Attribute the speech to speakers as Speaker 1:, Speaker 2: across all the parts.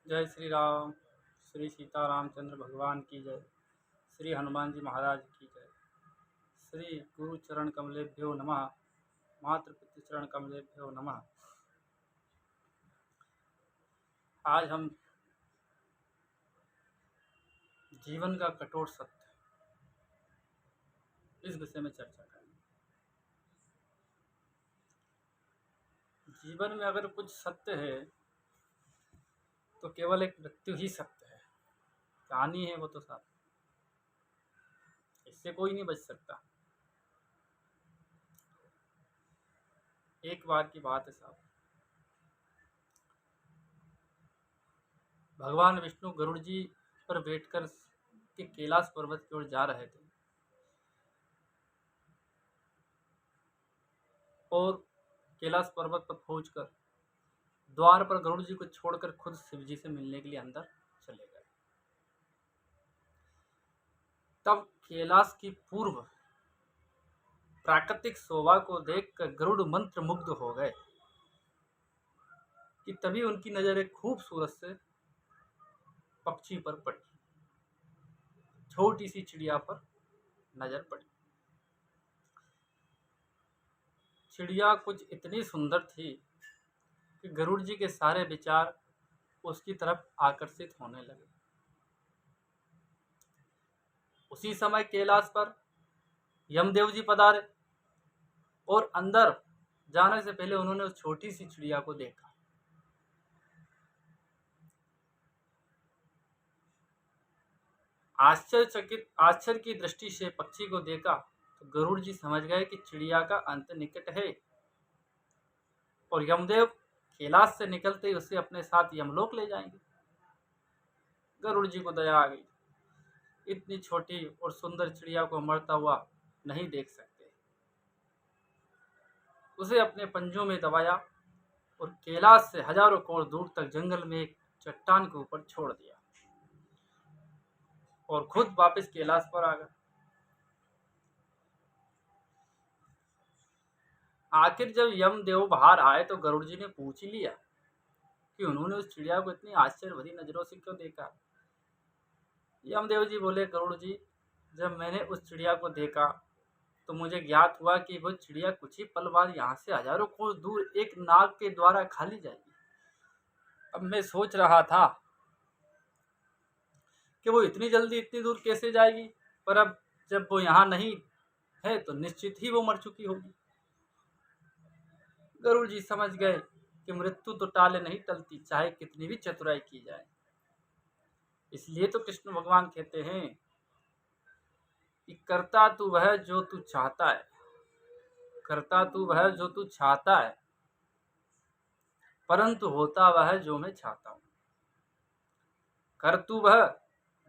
Speaker 1: जय श्री राम। श्री सीता रामचंद्र भगवान की जय। श्री हनुमान जी महाराज की जय। श्री गुरु चरण कमलेभ्यो नमः। मातृपितृ चरण कमलेभ्यो नमः। आज हम जीवन का कठोर सत्य इस विषय में चर्चा करेंगे। जीवन में अगर कुछ सत्य है तो केवल एक मृत्यु ही सत्य है। कहानी है वो तो साथ, इससे कोई नहीं बच सकता। एक बार की बात है साहब, भगवान विष्णु गरुड़ जी पर बैठकर के कैलाश पर्वत की ओर जा रहे थे और कैलाश पर्वत पर पहुंचकर द्वार पर गरुड़ जी को छोड़कर खुद शिव जी से मिलने के लिए अंदर चले गए। तब कैलाश की पूर्व प्राकृतिक शोभा को देखकर गरुड़ मंत्र मुग्ध हो गए कि तभी उनकी नजर एक खूबसूरत से पक्षी पर पड़ी, छोटी सी चिड़िया पर नजर पड़ी। चिड़िया कुछ इतनी सुंदर थी कि गरुड़ जी के सारे विचार उसकी तरफ आकर्षित होने लगे। उसी समय कैलाश पर यमदेव जी पधारे और अंदर जाने से पहले उन्होंने उस छोटी सी चिड़िया को देखा। आश्चर्य की दृष्टि से पक्षी को देखा तो गरुड़ जी समझ गए कि चिड़िया का अंत निकट है और यमदेव कैलाश से निकलते ही उसे अपने साथ यमलोक ले जाएंगे। गरुड़ जी को दया आ गई, इतनी छोटी और सुंदर चिड़िया को मरता हुआ नहीं देख सकते। उसे अपने पंजों में दबाया और कैलाश से हजारों कोस दूर तक जंगल में एक चट्टान के ऊपर छोड़ दिया और खुद वापस कैलाश पर आ गए। आखिर जब यमदेव बाहर आए तो गरुड़ जी ने पूछ ही लिया कि उन्होंने उस चिड़िया को इतनी आश्चर्य भरी नजरों से क्यों देखा। यमदेव जी बोले, गरुड़ जी, जब मैंने उस चिड़िया को देखा तो मुझे ज्ञात हुआ कि वो चिड़िया कुछ ही पल बाद यहाँ से हजारों कोस दूर एक नाग के द्वारा खा ली जाएगी। अब मैं सोच रहा था कि वो इतनी जल्दी इतनी दूर कैसे जाएगी, पर अब जब वो यहाँ नहीं है तो निश्चित ही वो मर चुकी होगी। गरुड़ जी समझ गए कि मृत्यु तो टाले नहीं टलती, चाहे कितनी भी चतुराई की जाए। इसलिए तो कृष्ण भगवान कहते हैं कि करता तू वह जो तू चाहता है, करता तू वह जो तू चाहता है, परंतु होता वह जो मैं चाहता हूँ। कर तू वह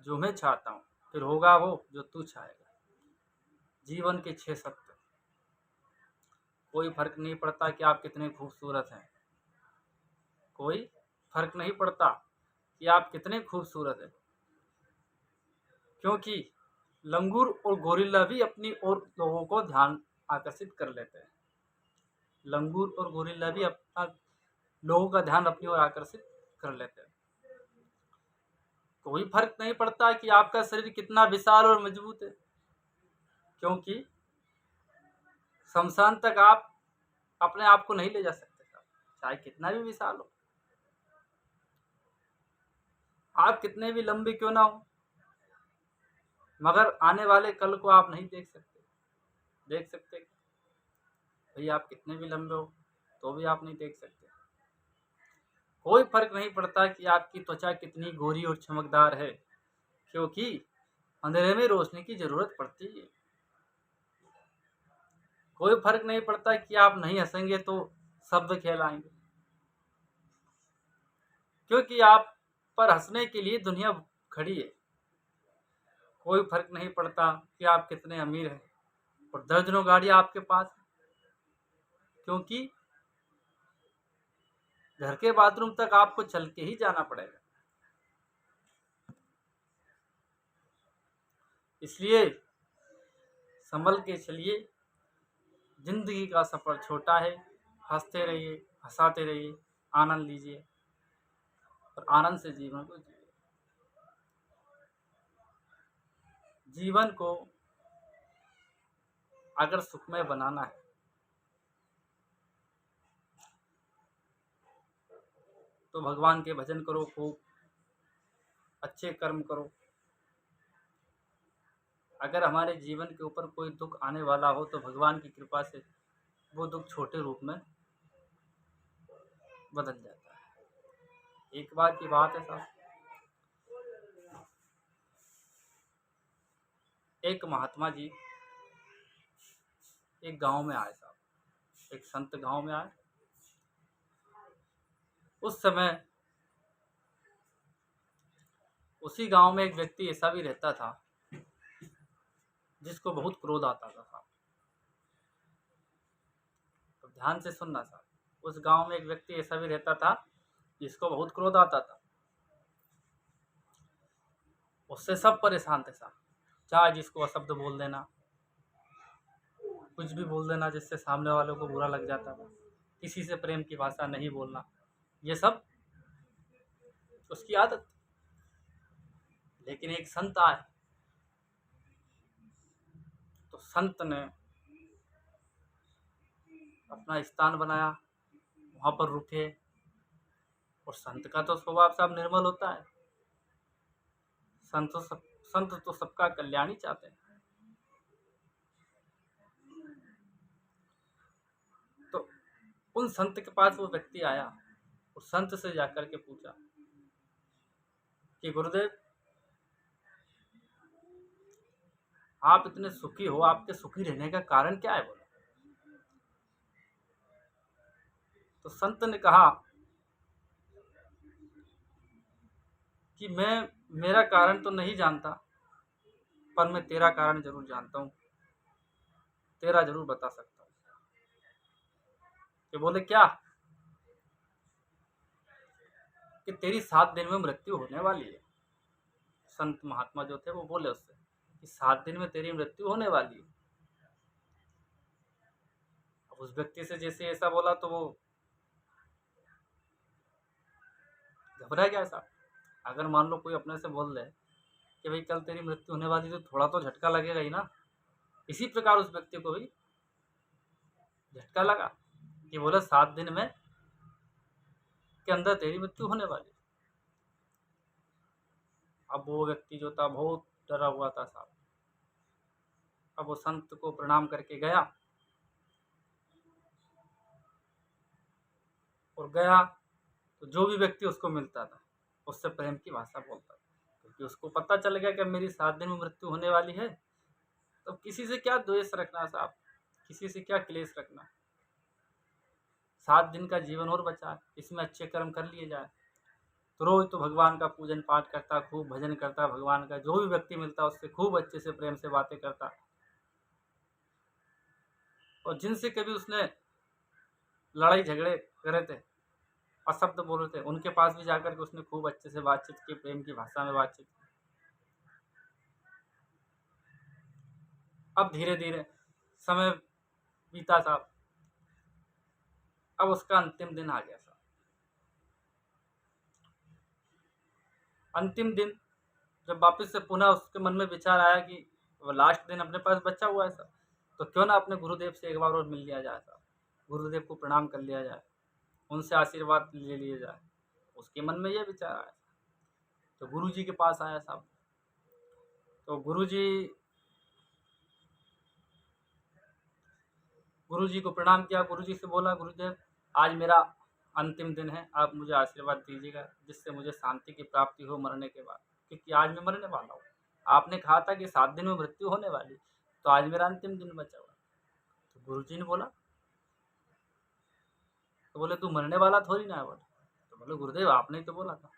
Speaker 1: जो मैं चाहता हूँ, फिर होगा वो जो तू चाहेगा। जीवन के 6 सत्य। कोई फर्क नहीं पड़ता कि आप कितने खूबसूरत हैं, कोई फर्क नहीं पड़ता कि आप कितने खूबसूरत हैं, क्योंकि लंगूर और गोरिल्ला भी अपनी ओर लोगों को ध्यान आकर्षित कर लेते हैं। लंगूर और गोरिल्ला भी अपना लोगों का ध्यान अपनी ओर आकर्षित कर लेते हैं। कोई फर्क नहीं पड़ता कि आपका शरीर कितना विशाल और मजबूत है, क्योंकि शमशान तक आप अपने आप को नहीं ले जा सकते, चाहे कितना भी विशाल हो। आप कितने भी लंबे क्यों ना हो, मगर आने वाले कल को आप नहीं देख सकते भाई, आप कितने भी लंबे हो तो भी आप नहीं देख सकते। कोई फर्क नहीं पड़ता कि आपकी त्वचा कितनी गोरी और चमकदार है, क्योंकि अंधेरे में रोशनी की जरूरत पड़ती है। कोई फर्क नहीं पड़ता कि आप नहीं हंसेंगे तो शब्द कहलाएंगे, क्योंकि आप पर हंसने के लिए दुनिया खड़ी है। कोई फर्क नहीं पड़ता कि आप कितने अमीर हैं और दर्जनों गाड़ियां आपके पास हैं, क्योंकि घर के बाथरूम तक आपको चल के ही जाना पड़ेगा। इसलिए संभल के चलिए, जिंदगी का सफर छोटा है। हंसते रहिए, हंसाते रहिए, आनंद लीजिए। और आनंद से जीवन को जिए। जीवन को अगर सुखमय बनाना है तो भगवान के भजन करो, खूब अच्छे कर्म करो। अगर हमारे जीवन के ऊपर कोई दुख आने वाला हो तो भगवान की कृपा से वो दुख छोटे रूप में बदल जाता है। एक बार की बात है साहब, एक महात्मा जी एक गांव में आए साहब, एक संत गांव में आए। उस समय उसी गांव में एक व्यक्ति ऐसा भी रहता था जिसको बहुत क्रोध आता था साहब। तो ध्यान से सुनना साहब, उस गांव में एक व्यक्ति ऐसा भी रहता था जिसको बहुत क्रोध आता था। उससे सब परेशान थे साहब, चाहे जिसको अशब्द बोल देना, कुछ भी बोल देना जिससे सामने वालों को बुरा लग जाता था, किसी से प्रेम की भाषा नहीं बोलना, ये सब उसकी आदत। लेकिन एक संत आए तो संत ने अपना स्थान बनाया, वहां पर रुके। और संत का तो स्वभाव साहब निर्मल होता है। संत तो सबका कल्याण ही चाहते हैं। तो उन संत के पास वो व्यक्ति आया और संत से जाकर के पूछा कि गुरुदेव, आप इतने सुखी हो, आपके सुखी रहने का कारण क्या है? बोला। तो संत ने कहा कि मैं मेरा कारण तो नहीं जानता, पर मैं तेरा कारण जरूर जानता हूँ, तेरा जरूर बता सकता हूँ। कि बोले क्या? कि तेरी 7 दिन में मृत्यु होने वाली है। संत महात्मा जो थे वो बोले उससे कि 7 दिन में तेरी मृत्यु होने वाली है। अब उस व्यक्ति से जैसे ऐसा बोला तो वो घबरा गया साहब। अगर मान लो कोई अपने से बोल दे कि भाई कल तेरी मृत्यु होने वाली, तो थोड़ा तो झटका लगेगा ही ना। इसी प्रकार उस व्यक्ति को भी झटका लगा कि बोले 7 दिन में के अंदर तेरी मृत्यु होने वाली। अब वो व्यक्ति जो था बहुत डरा हुआ था साहब। अब वो संत को प्रणाम करके गया और गया तो जो भी व्यक्ति उसको मिलता था उससे प्रेम की भाषा बोलता था, क्योंकि उसको पता चल गया कि मेरी 7 दिन में मृत्यु होने वाली है। तो किसी से क्या द्वेष रखना साहब, किसी से क्या क्लेश रखना। 7 दिन का जीवन और बचा है, इसमें अच्छे कर्म कर लिए जाए। तो रोज तो भगवान का पूजन पाठ करता, खूब भजन करता भगवान का, जो भी व्यक्ति मिलता उससे खूब अच्छे से प्रेम से बातें करता। और जिनसे कभी उसने लड़ाई झगड़े करे थे, अशब्द बोले थे, उनके पास भी जाकर के उसने खूब अच्छे से बातचीत की, प्रेम की भाषा में बातचीत की। अब धीरे धीरे समय बीता साहब। अब उसका अंतिम दिन आ गया साहब। अंतिम दिन जब वापस से पुनः उसके मन में विचार आया कि वो लास्ट दिन अपने पास बचा हुआ है साहब, तो क्यों ना अपने गुरुदेव से एक बार और मिल लिया जाए साहब, गुरुदेव को प्रणाम कर लिया जाए, उनसे आशीर्वाद ले लिया जाए। उसके मन में ये विचार आया। तो गुरु जी के पास आया साहब। तो गुरु जी को प्रणाम किया। गुरु जी से बोला, गुरुदेव आज मेरा अंतिम दिन है, आप मुझे आशीर्वाद दीजिएगा जिससे मुझे शांति की प्राप्ति हो मरने के बाद, क्योंकि आज मैं मरने वाला हूँ। आपने कहा था कि 7 दिन में मृत्यु होने वाली, तो आज मेरा अंतिम दिन बचा हुआ। तो गुरु जी ने बोला, तो बोले तू मरने वाला थोड़ी ना है। बोले, तो बोले गुरुदेव आपने ही तो बोला था।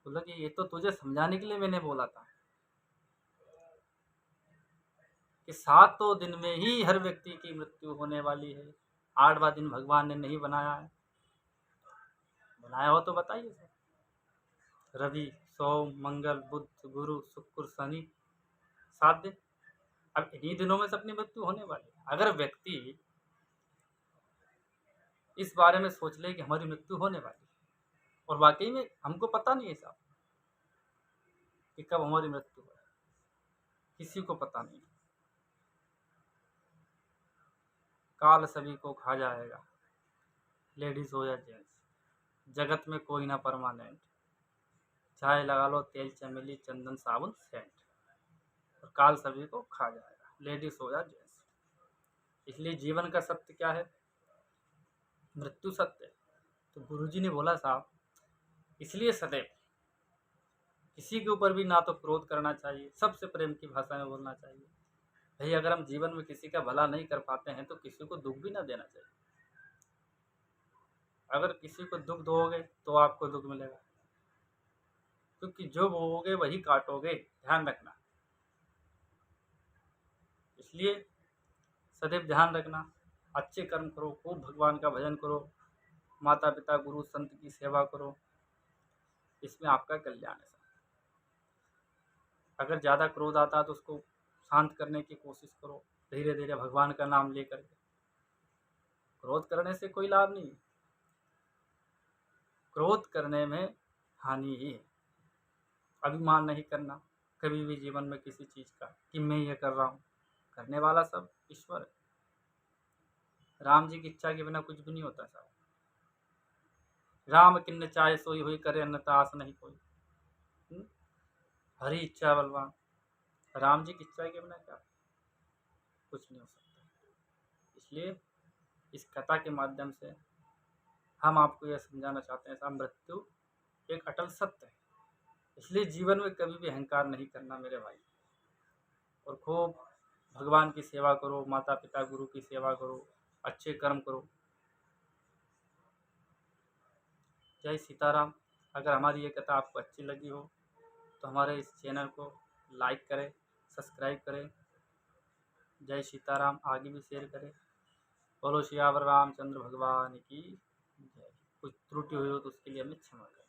Speaker 1: बोला कि ये तो तुझे समझाने के लिए मैंने बोला था कि 7 दिन में ही हर व्यक्ति की मृत्यु होने वाली है। 8वां दिन भगवान ने नहीं बनाया है। बनाया हो तो बताइए सर। रवि, सोम, मंगल, बुध, गुरु, शुक्र, शनि, 7 दिन। अब इन्हीं दिनों में से अपनी मृत्यु होने वाली है। अगर व्यक्ति इस बारे में सोच ले कि हमारी मृत्यु होने वाली, और वाकई में हमको पता नहीं है साहब कि कब हमारी मृत्यु है, किसी को पता नहीं। काल सभी को खा जाएगा, लेडीज हो या जेंट्स, जगत में कोई ना परमानेंट, चाहे लगा लो तेल चमेली चंदन साबुन सेंट, और काल सभी को खा जाएगा, लेडीज हो या जेंट्स। इसलिए जीवन का सत्य क्या है? मृत्यु सत्य है। तो गुरुजी ने बोला साहब, इसलिए सदैव किसी के ऊपर भी ना तो क्रोध करना चाहिए, सबसे प्रेम की भाषा में बोलना चाहिए। भाई अगर हम जीवन में किसी का भला नहीं कर पाते हैं तो किसी को दुख भी ना देना चाहिए। अगर किसी को दुख दोगे तो आपको दुख मिलेगा, क्योंकि जो बोओगे वही काटोगे, ध्यान रखना। इसलिए सदैव ध्यान रखना, अच्छे कर्म करो, खूब भगवान का भजन करो, माता पिता गुरु संत की सेवा करो, इसमें आपका कल्याण है। अगर ज़्यादा क्रोध आता है तो उसको शांत करने की कोशिश करो, धीरे धीरे भगवान का नाम लेकर के। क्रोध करने से कोई लाभ नहीं, क्रोध करने में हानि ही है। अभिमान नहीं करना कभी भी जीवन में किसी चीज़ का कि मैं ये कर रहा हूँ, करने वाला सब ईश्वर है। राम जी की इच्छा के बिना कुछ भी नहीं होता साहब। राम किन्न चाहे सोई हुई करे, अन्यथा आस नहीं कोई। हरी इच्छा बलवान, राम जी की इच्छा के बिना क्या कुछ नहीं हो सकता। इसलिए इस कथा के माध्यम से हम आपको यह समझाना चाहते हैं, मृत्यु एक अटल सत्य है। इसलिए जीवन में कभी भी अहंकार नहीं करना मेरे भाई, और खूब भगवान की सेवा करो, माता पिता गुरु की सेवा करो, अच्छे कर्म करो। जय सीताराम। अगर हमारी ये कथा आपको अच्छी लगी हो तो हमारे इस चैनल को लाइक करें, सब्सक्राइब करें। जय सीताराम, आगे भी शेयर करें। बोलो सियावर रामचंद्र भगवान की जय। कुछ त्रुटि हुई हो तो उसके लिए हमें क्षमा करें।